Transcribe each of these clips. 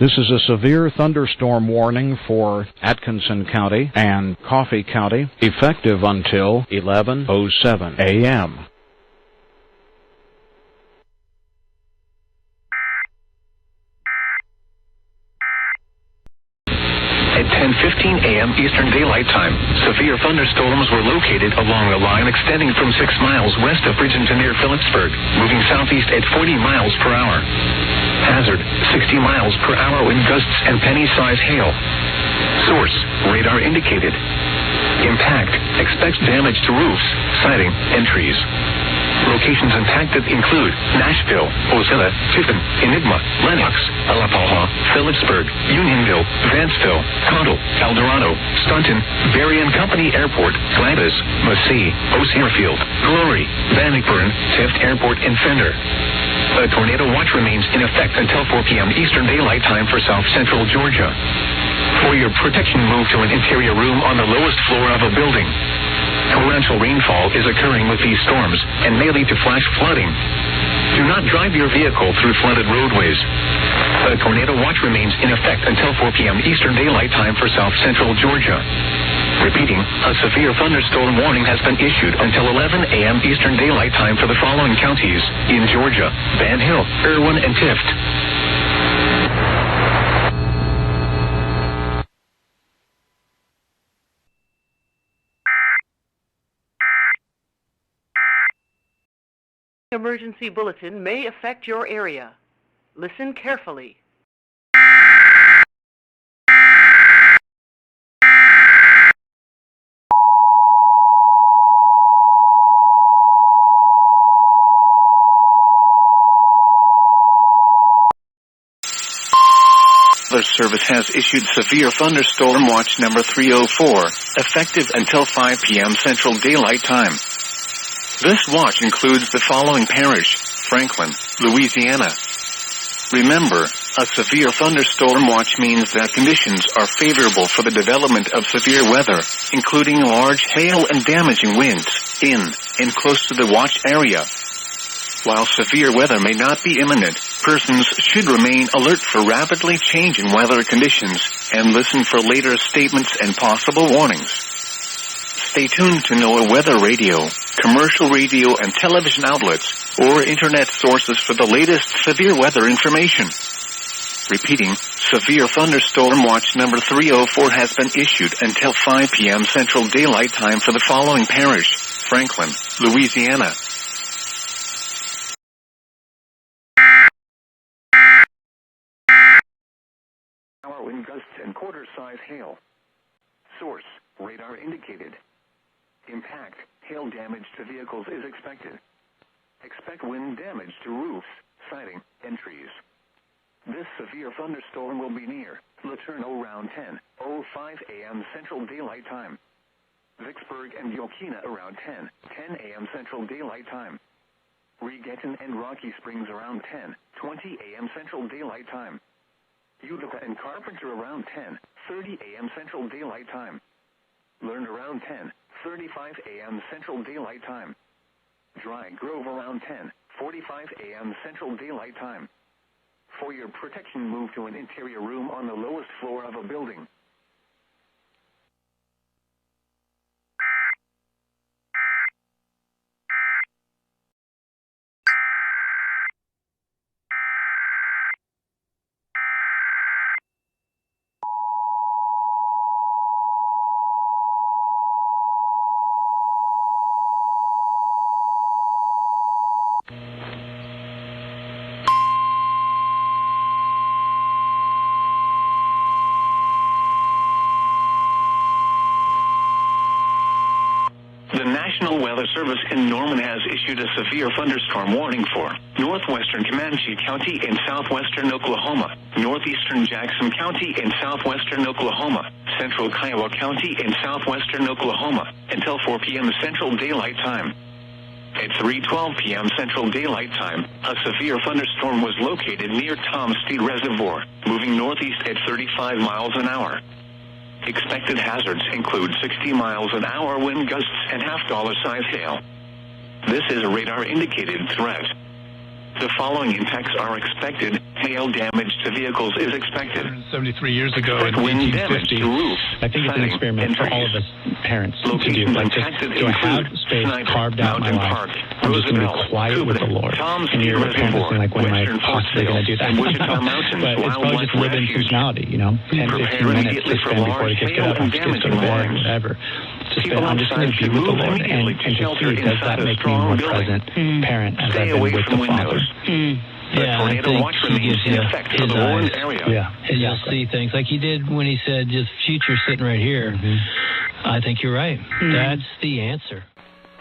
This is a severe thunderstorm warning for Atkinson County and Coffee County, effective until 11:07 a.m. At 10:15 a.m. Eastern Daylight Time, severe thunderstorms were located along the line extending from 6 miles west of Bridgeton near Phillipsburg, moving southeast at 40 miles per hour. Hazard, 60 miles per hour wind gusts and penny-size hail. Source, radar indicated. Impact, expect damage to roofs, siding, and trees. Locations impacted include Nashville, Ozilla, Tiffin, Enigma, Lenox, Alapaha, Phillipsburg, Unionville, Vanceville, Condell, El Dorado, Staunton, Berry and Company Airport, Gladys, Massey, O'Searfield, Glory, Bannockburn, Tift Airport, and Fender. A tornado watch remains in effect until 4 p.m. Eastern Daylight Time for South Central Georgia. For your protection, move to an interior room on the lowest floor of a building. Torrential rainfall is occurring with these storms and may lead to flash flooding. Do not drive your vehicle through flooded roadways. A tornado watch remains in effect until 4 p.m. Eastern Daylight Time for South Central Georgia. Repeating, a severe thunderstorm warning has been issued until 11 a.m. Eastern Daylight Time for the following counties in Georgia: Van Hill, Irwin, and Tift. Emergency bulletin may affect your area. Listen carefully. Weather Service has issued severe thunderstorm watch number 304, effective until 5 p.m. Central Daylight Time. This watch includes the following parish: Franklin, Louisiana. Remember, a severe thunderstorm watch means that conditions are favorable for the development of severe weather, including large hail and damaging winds, in and close to the watch area. While severe weather may not be imminent, persons should remain alert for rapidly changing weather conditions and listen for later statements and possible warnings. Stay tuned to NOAA weather radio, commercial radio and television outlets, or internet sources for the latest severe weather information. Repeating, severe thunderstorm watch number 304 has been issued until 5 p.m. Central Daylight Time for the following parish: Franklin, Louisiana. Power wind gusts and quarter-size hail. Source, radar indicated. Impact, hail damage to vehicles is expected. Expect wind damage to roofs, siding, and trees. This severe thunderstorm will be near Laterno around 10:05 a.m. Central Daylight Time. Vicksburg and Yokina around 10 a.m. Central Daylight Time. Regetton and Rocky Springs around 10:20 a.m. Central Daylight Time. Utica and Carpenter around 10:30 a.m. Central Daylight Time. Learn around 10:35 a.m. Central Daylight Time. Dry Grove around 10:45 a.m. Central Daylight Time. For your protection, move to an interior room on the lowest floor of a building. The National Weather Service in Norman has issued a severe thunderstorm warning for northwestern Comanche County in southwestern Oklahoma, northeastern Jackson County in southwestern Oklahoma, central Kiowa County in southwestern Oklahoma, until 4 p.m. Central Daylight Time. At 3:12 p.m. Central Daylight Time, a severe thunderstorm was located near Tom Steed Reservoir, moving northeast at 35 miles an hour. Expected hazards include 60 miles an hour wind gusts and half-dollar size hail. This is a radar-indicated threat. The following impacts are expected. Hail damage to vehicles is expected. 73 years ago in Wind damage 1850, to roofs, I think it's an siding, experiment and for trees. all of us parents to do. Locations Like, just, impacted do I have include space Snyder, carved out in my Mountain life? Park, I'm just going to Roosevelt, be quiet with the Kublai, Lord. Tom's And you're a parent Reservoir, saying, like, when am I Western possibly going to do that? and Wichita Mountains But it's probably Wildlife just live in Refuge. functionality, you know? 10, 15 Prepare minutes immediately to for spend before the large kids get hail up and and kids go to damaging bed, winds. whatever. People I'm just going to outside be with the should move Lord immediately and to to shelter see, does inside that a make me strong more building. present parent as Stay I've been away with from the Father? windows. The Yeah, I tornado think watch he remains gives in you effect for his the warned eyes. area. Yeah, And you'll exactly. see things like he did when he said just future sitting right here. I think you're right. That's the answer.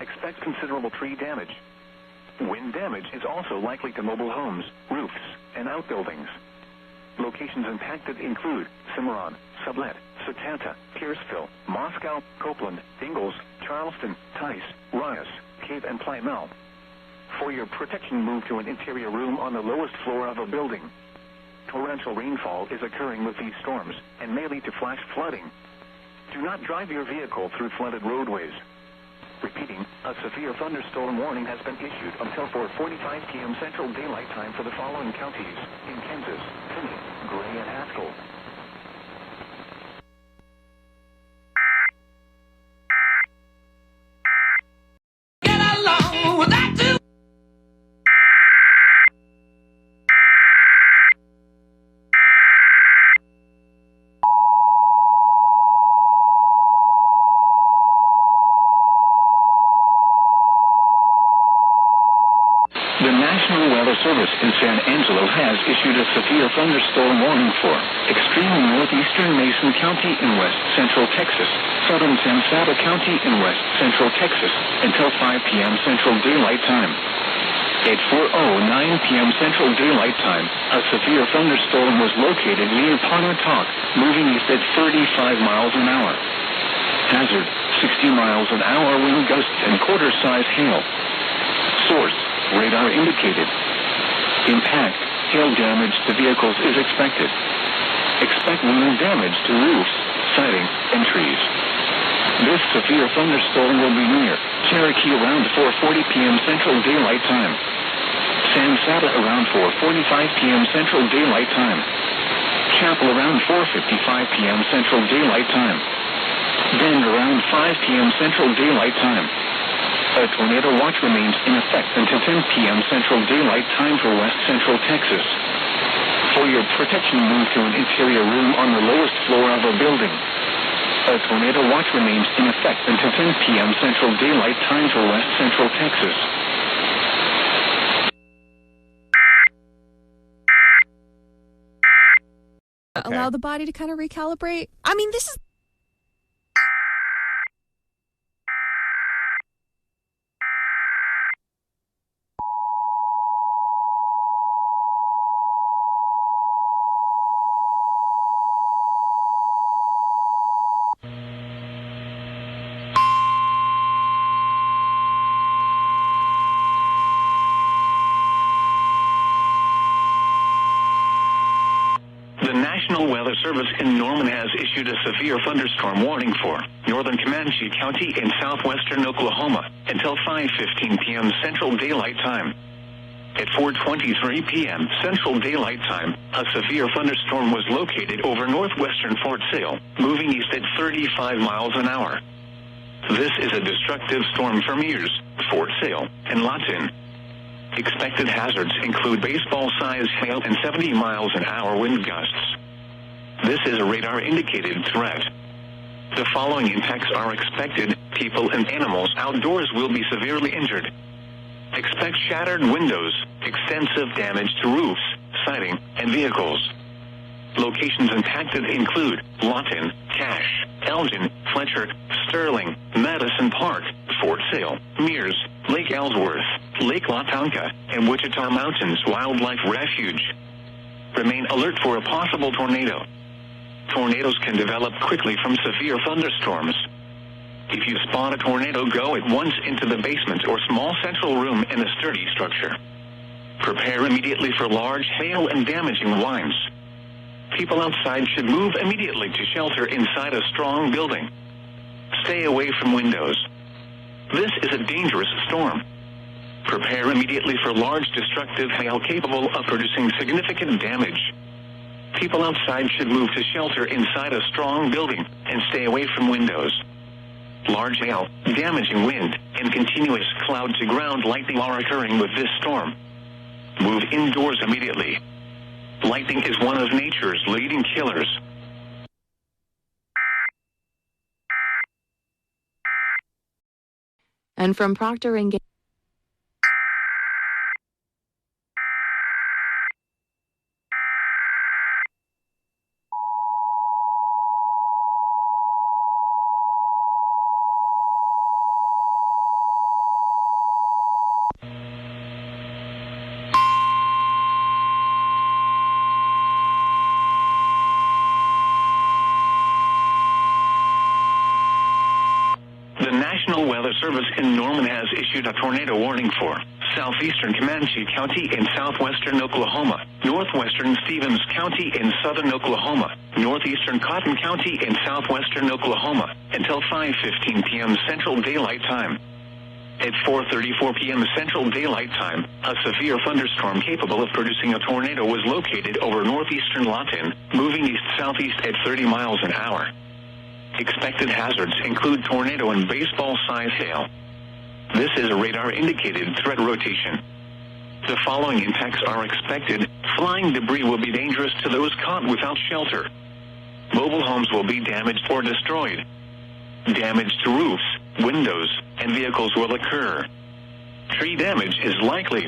Expect considerable tree damage. Wind damage is also likely to mobile homes, roofs, and outbuildings. Locations impacted include Cimarron, Sublette, Satanta, Pierceville, Moscow, Copeland, Ingalls, Charleston, Tice, Rias, Cape, and Plymouth. For your protection, move to an interior room on the lowest floor of a building. Torrential rainfall is occurring with these storms and may lead to flash flooding. Do not drive your vehicle through flooded roadways. Repeating, a severe thunderstorm warning has been issued until 4:45 p.m. Central Daylight Time for the following counties in Kansas, Finney, Gray, and Haskell. The National Weather Service in San Angelo has issued a severe thunderstorm warning for extreme northeastern Mason County in west central Texas, southern San Saba County in west central Texas until 5 p.m. Central Daylight Time. At 4:09 p.m. Central Daylight Time, a severe thunderstorm was located near Pontotoc, moving east at 35 miles an hour. Hazard, 60 miles an hour wind gusts and quarter-size hail. Source, radar indicated. Impact, hail damage to vehicles is expected. Expect wind damage to roofs, siding, and trees. This severe thunderstorm will be near Cherokee around 4:40 p.m. Central Daylight Time. San Saba around 4:45 p.m. Central Daylight Time. Chapel around 4:55 p.m. Central Daylight Time. Bend around 5 p.m. Central Daylight Time. A tornado watch remains in effect until 10 p.m. Central Daylight Time for West Central Texas. For your protection, move to an interior room on the lowest floor of a building. A tornado watch remains in effect until 10 p.m. Central Daylight Time for West Central Texas. Allow the body to kind of recalibrate. I mean, this is... The National Weather Service in Norman has issued a severe thunderstorm warning for northern Comanche County in southwestern Oklahoma until 5:15 p.m. Central Daylight Time. At 4:23 p.m. Central Daylight Time, a severe thunderstorm was located over northwestern Fort Sale, moving east at 35 miles an hour. This is a destructive storm for Mears, Fort Sale, and Lawton. Expected hazards include baseball-sized hail and 70 miles an hour wind gusts. This is a radar-indicated threat. The following impacts are expected. People and animals outdoors will be severely injured. Expect shattered windows, extensive damage to roofs, siding, and vehicles. Locations impacted include Lawton, Cache, Elgin, Fletcher, Strolling, Madison Park, Fort Sale, Mears, Lake Ellsworth, Lake Latonka, and Wichita Mountains Wildlife Refuge. Remain alert for a possible tornado. Tornadoes can develop quickly from severe thunderstorms. If you spot a tornado, go at once into the basement or small central room in a sturdy structure. Prepare immediately for large hail and damaging winds. People outside should move immediately to shelter inside a strong building. Stay away from windows. This is a dangerous storm. Prepare immediately for large destructive hail capable of producing significant damage. People outside should move to shelter inside a strong building and stay away from windows. Large hail, damaging wind, and continuous cloud-to-ground lightning are occurring with this storm. Move indoors immediately. Lightning is one of nature's leading killers. And from Procter & Gamble. The National Weather Service in Norman has issued a tornado warning for southeastern Comanche County in southwestern Oklahoma, northwestern Stevens County in southern Oklahoma, northeastern Cotton County in southwestern Oklahoma until 5:15 p.m. Central Daylight Time. At 4:34 p.m. Central Daylight Time, a severe thunderstorm capable of producing a tornado was located over northeastern Lawton, moving east-southeast at 30 miles an hour. Expected hazards include tornado and baseball-sized hail. This is a radar-indicated threat rotation. The following impacts are expected. Flying debris will be dangerous to those caught without shelter. Mobile homes will be damaged or destroyed. Damage to roofs, windows, and vehicles will occur. Tree damage is likely.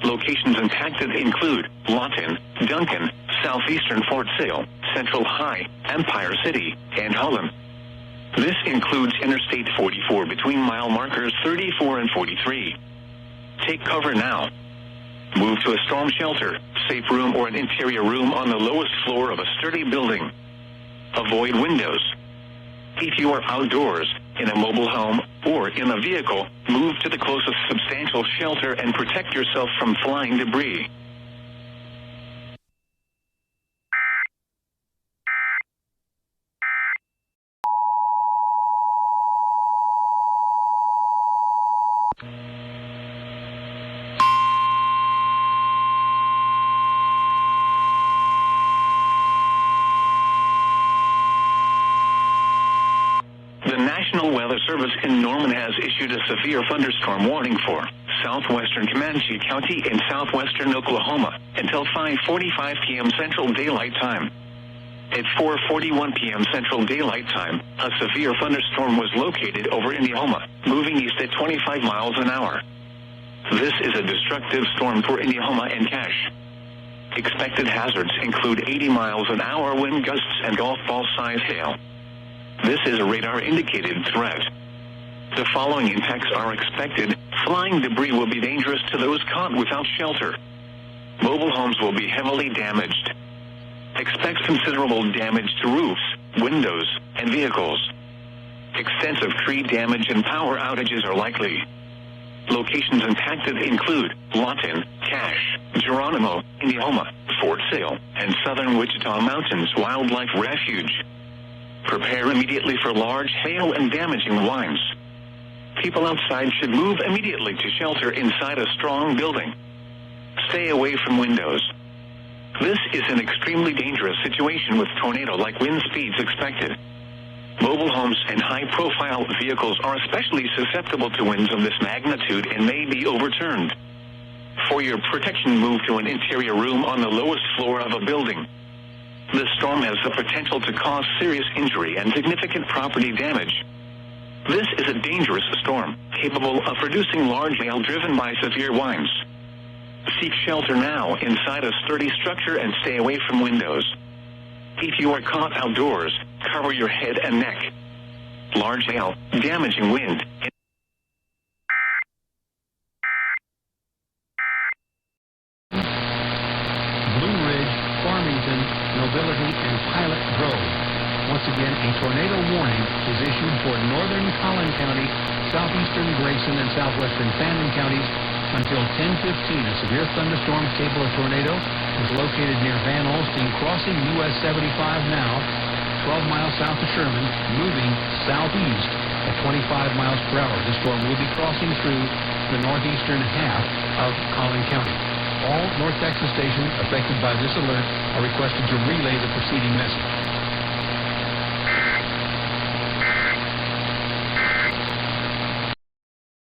Locations impacted include Lawton, Duncan, southeastern Fort Sill, Central High, Empire City, and Holland. This includes Interstate 44 between mile markers 34 and 43. Take cover now. Move to a storm shelter, safe room, or an interior room on the lowest floor of a sturdy building. Avoid windows. If you are outdoors, in a mobile home, or in a vehicle, move to the closest substantial shelter and protect yourself from flying debris. The National Weather Service in Norman has issued a severe thunderstorm warning for southwestern Comanche County in southwestern Oklahoma until 5:45 p.m. Central Daylight Time. At 4:41 p.m. Central Daylight Time, a severe thunderstorm was located over Indiana, moving east at 25 miles an hour. This is a destructive storm for Indiana and Cache. Expected hazards include 80 miles an hour wind gusts and golf ball-sized hail. This is a radar-indicated threat. The following impacts are expected. Flying debris will be dangerous to those caught without shelter. Mobile homes will be heavily damaged. Expect considerable damage to roofs, windows, and vehicles. Extensive tree damage and power outages are likely. Locations impacted include Lawton, Cache, Geronimo, Indiana, Fort Sill, and southern Wichita Mountains Wildlife Refuge. Prepare immediately for large hail and damaging winds. People outside should move immediately to shelter inside a strong building. Stay away from windows. This is an extremely dangerous situation with tornado-like wind speeds expected. Mobile homes and high-profile vehicles are especially susceptible to winds of this magnitude and may be overturned. For your protection, move to an interior room on the lowest floor of a building. This storm has the potential to cause serious injury and significant property damage. This is a dangerous storm, capable of producing large hail driven by severe winds. Seek shelter now inside a sturdy structure and stay away from windows. If you are caught outdoors, cover your head and neck. Large hail, damaging wind, Nobility, and Pilot Grove. Once again, a tornado warning is issued for northern Collin County, southeastern Grayson, and southwestern Fannin counties until 10:15. A severe thunderstorm capable of tornado is located near Van Alstyne, crossing US 75 now, 12 miles south of Sherman, moving southeast at 25 miles per hour. This storm will be crossing through the northeastern half of Collin County. All North Texas stations affected by this alert are requested to relay the preceding message.